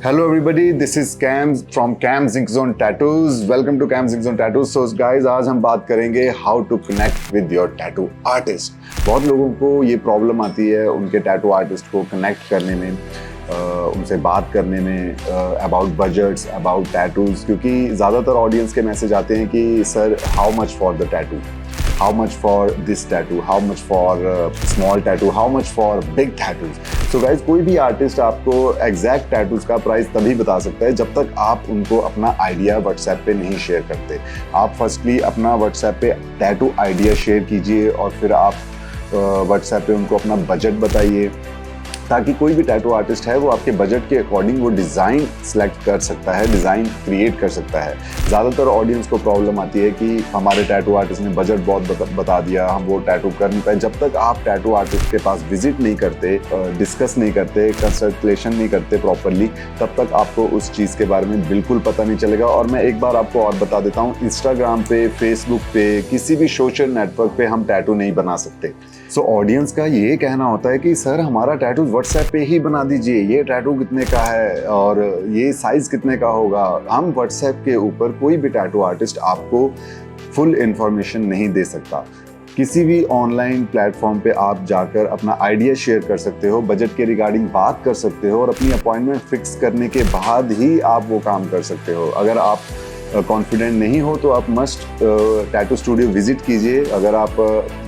Hello everybody, this is Cams from Cam's Ink Zone Tattoos. Welcome to Cam's Ink Zone Tattoos. So guys, आज हम बात करेंगे how to connect with your tattoo artist. बहुत लोगों को ये problem आती है उनके टैटू आर्टिस्ट को कनेक्ट करने में, उनसे बात करने में, अबाउट बजट्स, अबाउट टैटूज, क्योंकि ज़्यादातर ऑडियंस के मैसेज आते हैं कि sir how much for the tattoo, how much for this tattoo, how much for small tattoo, how much for big tattoos. So guys, कोई भी आर्टिस्ट आपको एग्जैक्ट टैटूज का प्राइस तभी बता सकता है जब तक आप उनको अपना आइडिया व्हाट्सएप पे नहीं शेयर करते। आप फर्स्टली अपना व्हाट्सएप पे टैटू आइडिया शेयर कीजिए और फिर आप व्हाट्सएप पे उनको अपना बजट बताइए, ताकि कोई भी टैटू आर्टिस्ट है वो आपके बजट के अकॉर्डिंग वो डिज़ाइन सेलेक्ट कर सकता है, डिज़ाइन क्रिएट कर सकता है। ज़्यादातर ऑडियंस को प्रॉब्लम आती है कि हमारे टैटू आर्टिस्ट ने बजट बहुत बता दिया, हम वो टैटू कर नहीं पाए। जब तक आप टैटू आर्टिस्ट के पास विजिट नहीं करते, डिस्कस नहीं करते, कंसल्टेशन नहीं करते प्रॉपरली, तब तक आपको उस चीज़ के बारे में बिल्कुल पता नहीं चलेगा। और मैं एक बार आपको और बता देता हूँ, इंस्टाग्राम पे, फेसबुक पे, किसी भी सोशल नेटवर्क पे हम टैटू नहीं बना सकते। सो ऑडियंस का ये कहना होता है कि सर हमारा टैटू व्हाट्सएप पे ही बना दीजिए, ये टैटू कितने का है और ये साइज कितने का होगा। हम व्हाट्सएप के ऊपर कोई भी टैटू आर्टिस्ट आपको फुल इंफॉर्मेशन नहीं दे सकता। किसी भी ऑनलाइन प्लेटफॉर्म पे आप जाकर अपना आइडिया शेयर कर सकते हो, बजट के रिगार्डिंग बात कर सकते हो और अपनी अपॉइंटमेंट फिक्स करने के बाद ही आप वो काम कर सकते हो। अगर आप कॉन्फिडेंट नहीं हो तो आप मस्ट टैटू स्टूडियो विजिट कीजिए। अगर आप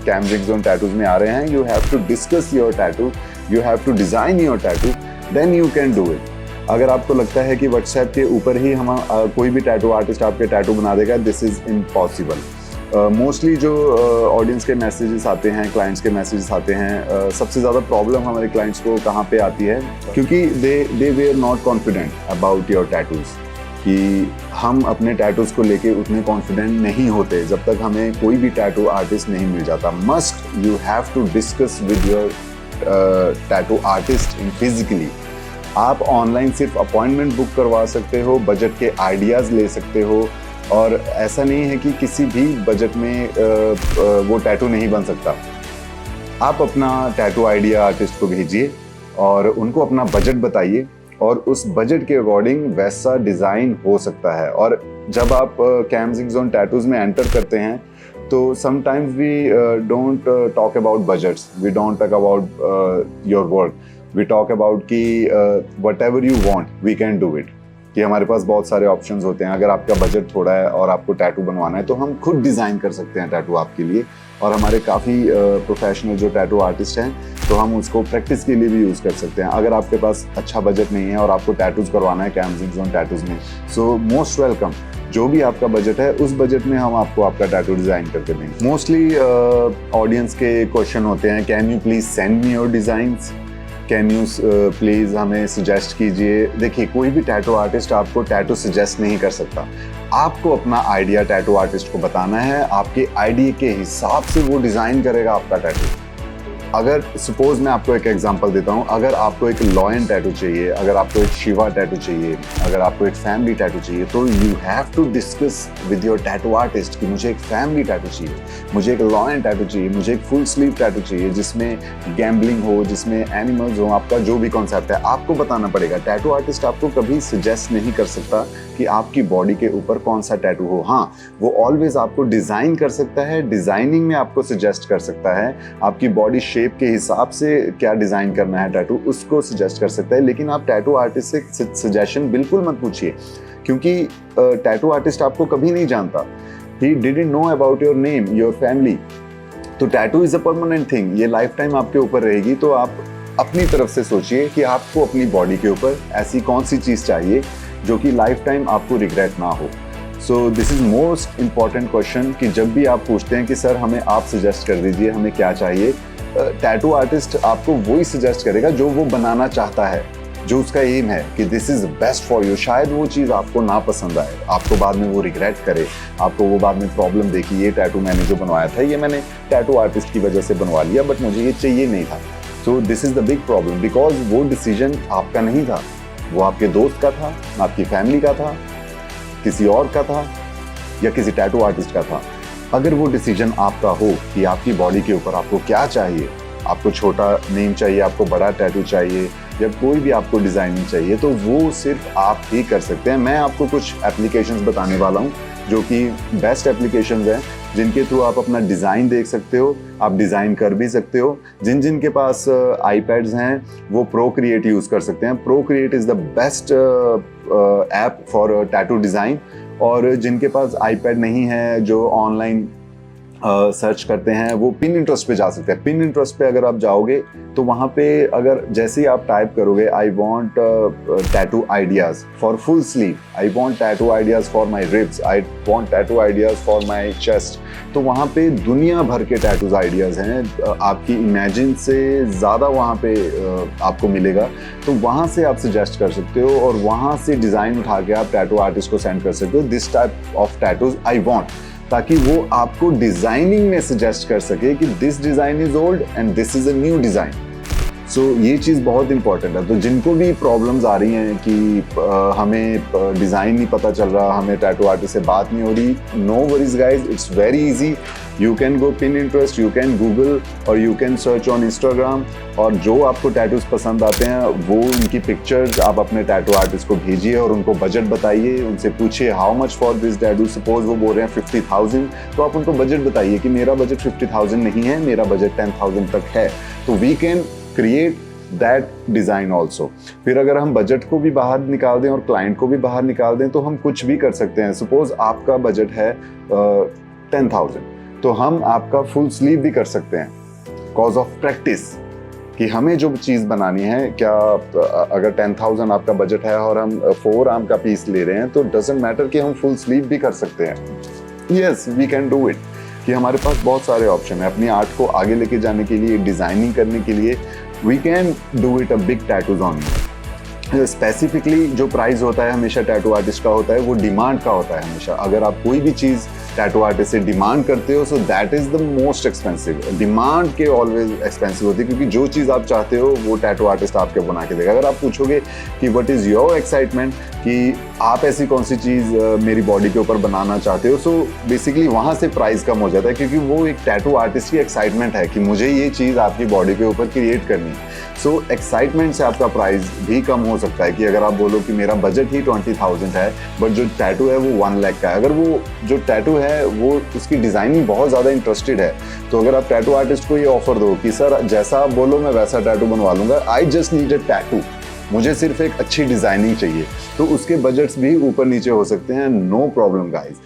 कैम्स इंक जोन टैटूज में आ रहे हैं, you have to discuss your tattoo, you have to design your tattoo, then you can do it. अगर आपको लगता है कि व्हाट्सएप के ऊपर ही हम कोई भी टैटू आर्टिस्ट आपके टैटू बना देगा, दिस इज़ इम्पॉसिबल। मोस्टली जो ऑडियंस के मैसेजेस आते हैं, क्लाइंट्स के मैसेजेस आते हैं, सबसे ज़्यादा प्रॉब्लम हमारे क्लाइंट्स को कहाँ पे आती है, क्योंकि they were not confident about your tattoos, कि हम अपने टैटूज़ को लेके उतने कॉन्फिडेंट नहीं होते जब तक हमें कोई भी टैटू आर्टिस्ट नहीं मिल जाता। Must you have to discuss with your tattoo artist in physically. आप ऑनलाइन सिर्फ अपॉइंटमेंट बुक करवा सकते हो, बजट के आइडियाज़ ले सकते हो, और ऐसा नहीं है कि किसी भी बजट में वो टैटू नहीं बन सकता। आप अपना टैटू आइडिया आर्टिस्ट को भेजिए और उनको अपना बजट बताइए और उस बजट के अकॉर्डिंग वैसा डिज़ाइन हो सकता है। और जब आप कैम्स इंक जोन टैटूज़ में एंटर करते हैं तो sometimes we don't talk about budgets, we don't talk about your work, we talk about कि whatever you want we can do it, कि हमारे पास बहुत सारे ऑप्शंस होते हैं। अगर आपका बजट थोड़ा है और आपको टैटू बनवाना है तो हम खुद डिज़ाइन कर सकते हैं टैटू आपके लिए, और हमारे काफ़ी प्रोफेशनल जो टैटू आर्टिस्ट हैं तो हम उसको प्रैक्टिस के लिए भी यूज़ कर सकते हैं। अगर आपके पास अच्छा बजट नहीं है और आपको टैटूज़ करवाना है कैम्स इंक जोन टैटूज़ में, सो मोस्ट वेलकम। जो भी आपका बजट है उस बजट में हम आपको आपका टैटू डिज़ाइन करके देंगे। मोस्टली ऑडियंस के क्वेश्चन होते हैं, can you please send me your designs, can you please हमें सजेस्ट कीजिए। देखिए, कोई भी टैटू आर्टिस्ट आपको टैटू सजेस्ट नहीं कर सकता। आपको अपना आइडिया टैटू आर्टिस्ट को बताना है, आपके आइडिया के हिसाब से वो डिज़ाइन करेगा आपका टैटू। अगर सपोज मैं आपको एक एग्जांपल देता हूँ, अगर आपको एक लॉयन टैटू चाहिए, अगर आपको एक शिवा टैटू चाहिए, अगर आपको एक फैमिली टैटू चाहिए, तो you have to discuss with your tattoo artist कि मुझे एक फैमिली टैटू चाहिए, मुझे एक लॉयन टैटू चाहिए, मुझे एक फुल स्लीव टैटू चाहिए जिसमें गैम्बलिंग हो, जिसमें एनिमल्स हो। आपका जो भी कॉन्सेप्ट है आपको बताना पड़ेगा। टैटू आर्टिस्ट आपको कभी सजेस्ट नहीं कर सकता कि आपकी बॉडी के ऊपर कौन सा टैटू हो। हाँ, वो ऑलवेज आपको डिज़ाइन कर सकता है, डिज़ाइनिंग में आपको सजेस्ट कर सकता है, आपकी बॉडी शेप के हिसाब से क्या डिज़ाइन करना है टैटू उसको सजेस्ट कर सकता है। लेकिन आप टैटू आर्टिस्ट से सजेशन बिल्कुल मत पूछिए, क्योंकि टैटू आर्टिस्ट आपको कभी नहीं जानता। He didn't know about your name, your family. तो tattoo is a permanent thing, ये लाइफ टाइम आपके ऊपर रहेगी। तो आप अपनी तरफ से सोचिए कि आपको अपनी बॉडी के ऊपर ऐसी कौन सी चीज़ चाहिए जो कि लाइफ टाइम आपको रिग्रेट ना हो। So this is most important question, कि जब भी आप पूछते हैं कि सर हमें आप सजेस्ट कर दीजिए, हमें क्या चाहिए, टैटू आर्टिस्ट आपको वही सजेस्ट करेगा जो वो बनाना चाहता है, जो उसका एम है कि this is best for you. शायद वो चीज़ आपको ना पसंद आए, आपको बाद में वो रिग्रेट करे, आपको वो बाद में प्रॉब्लम दे कि ये टैटू मैंने जो बनवाया था ये मैंने टैटू आर्टिस्ट की वजह से बनवा लिया, बट मुझे ये चाहिए नहीं था। So this is the big problem, because वो डिसीजन आपका नहीं था, वो आपके दोस्त का था, आपकी फैमिली का था, किसी और का था, या किसी टैटू आर्टिस्ट का था। अगर वो डिसीजन आपका हो कि आपकी बॉडी के ऊपर आपको क्या चाहिए, आपको छोटा नेम चाहिए, आपको बड़ा टैटू चाहिए, या कोई भी आपको डिज़ाइनिंग चाहिए तो वो सिर्फ आप ही कर सकते हैं। मैं आपको कुछ एप्लीकेशंस बताने वाला हूँ जो कि बेस्ट एप्लीकेशंस हैं, जिनके थ्रू आप अपना डिज़ाइन देख सकते हो, आप डिज़ाइन कर भी सकते हो। जिन के पास आईपैड्स हैं वो प्रोक्रिएट यूज़ कर सकते हैं। Procreate is the best app for tattoo design. और जिनके पास आईपैड नहीं है, जो ऑनलाइन सर्च करते हैं, वो पिनिंटरेस्ट पे जा सकते हैं। पिनिंटरेस्ट पे अगर आप जाओगे तो वहाँ पे अगर जैसे ही आप टाइप करोगे I want tattoo ideas for full sleeve, I want tattoo ideas for my ribs, I want tattoo ideas for my chest, तो वहाँ पे दुनिया भर के टैटूज आइडियाज़ हैं। आपकी इमेजिन से ज़्यादा वहाँ पे आपको मिलेगा। तो वहाँ से आप सजेस्ट कर सकते हो और वहाँ से डिज़ाइन उठा के आप टैटू आर्टिस्ट को सेंड कर सकते हो, this type of tattoos I want, ताकि वो आपको डिजाइनिंग में सजेस्ट कर सके कि this design is old and this is a new design. So ये चीज़ बहुत इंपॉर्टेंट है। तो जिनको भी प्रॉब्लम्स आ रही हैं कि हमें डिज़ाइन नहीं पता चल रहा, हमें टैटू आर्टिस्ट से बात नहीं हो रही, no worries guys, it's very easy. You can go Pinterest, you can Google और you can search on Instagram, और जो आपको टैटूज पसंद आते हैं वो उनकी पिक्चर्स आप अपने टैटू आर्टिस्ट को भेजिए और उनको बजट बताइए, उनसे पूछिए how much for this tattoo. Suppose वो बोल रहे हैं 50,000, तो आप उनको बजट बताइए कि मेरा बजट 50,000 नहीं है, मेरा बजट 10,000 तक है। तो we can create that design also. फिर अगर हम बजट को भी बाहर निकाल दें और क्लाइंट को भी बाहर निकाल दें तो हम कुछ भी कर सकते हैं। सपोज आपका बजट है 10,000, तो हम आपका फुल स्लीव भी कर सकते हैं, कॉज ऑफ प्रैक्टिस, कि हमें जो चीज़ बनानी है, क्या अगर 10,000 आपका बजट है और हम 4 आर्म का पीस ले रहे हैं तो डजेंट मैटर कि हम फुल स्लीव भी कर सकते हैं। Yes, we can do it. कि हमारे पास बहुत सारे ऑप्शन है अपनी आर्ट को आगे लेके जाने के लिए, डिज़ाइनिंग करने के लिए। We can do it a big tattoos on you. Specifically जो प्राइस होता है हमेशा टैटू आर्टिस्ट का होता है, वो डिमांड का होता है हमेशा। अगर आप कोई भी चीज़ टैटू आर्टिस्ट से डिमांड करते हो, so that is the most expensive. Demand के ऑलवेज एक्सपेंसिव होती है, क्योंकि जो चीज़ आप चाहते हो वो टैटू आर्टिस्ट आपके बना के देगा। अगर आप पूछोगे कि व्हाट इज़ योर एक्साइटमेंट, कि आप ऐसी कौन सी चीज़ मेरी बॉडी के ऊपर बनाना चाहते हो, सो बेसिकली वहाँ से प्राइस कम हो जाता है, क्योंकि वो एक टैटू आर्टिस्ट की एक्साइटमेंट है कि मुझे ये चीज़ आपकी बॉडी के ऊपर क्रिएट करनी है। सो एक्साइटमेंट से आपका प्राइस भी कम हो सकता है। कि अगर आप बोलो कि मेरा बजट ही 20,000 है बट जो टैटू है वो 1 लाख का है, अगर वो जो टैटू है वो उसकी डिज़ाइनिंग बहुत ज़्यादा इंटरेस्टेड है, तो अगर आप टैटू आर्टिस्ट को ये ऑफर दो कि सर जैसा आप बोलो मैं वैसा टैटू बनवा लूँगा, I just need a tattoo, मुझे सिर्फ एक अच्छी डिज़ाइनिंग चाहिए, तो उसके बजट्स भी ऊपर नीचे हो सकते हैं, no problem guys.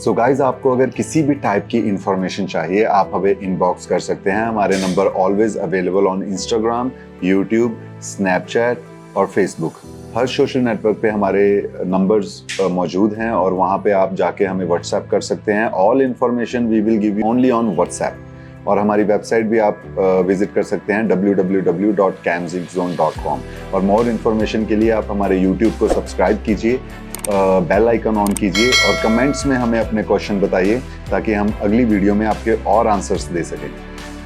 So guys, आपको अगर किसी भी टाइप की इंफॉर्मेशन चाहिए आप हमें इनबॉक्स कर सकते हैं। हमारे number always available on Instagram, YouTube, Snapchat और फेसबुक। हर सोशल नेटवर्क पे हमारे नंबर्स मौजूद हैं और वहाँ पे आप जाके हमें व्हाट्सएप कर सकते हैं। All information we will give you only on WhatsApp. और हमारी वेबसाइट भी आप विजिट कर सकते हैं www.camzigzone.com। और मोर इन्फॉर्मेशन के लिए आप हमारे यूट्यूब को सब्सक्राइब कीजिए, बेल आइकन ऑन कीजिए और कमेंट्स में हमें अपने क्वेश्चन बताइए, ताकि हम अगली वीडियो में आपके और आंसर्स दे सकें।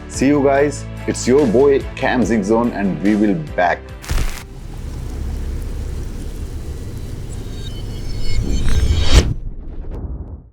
See you guys, it's your boy Cam Zig Zone and we will back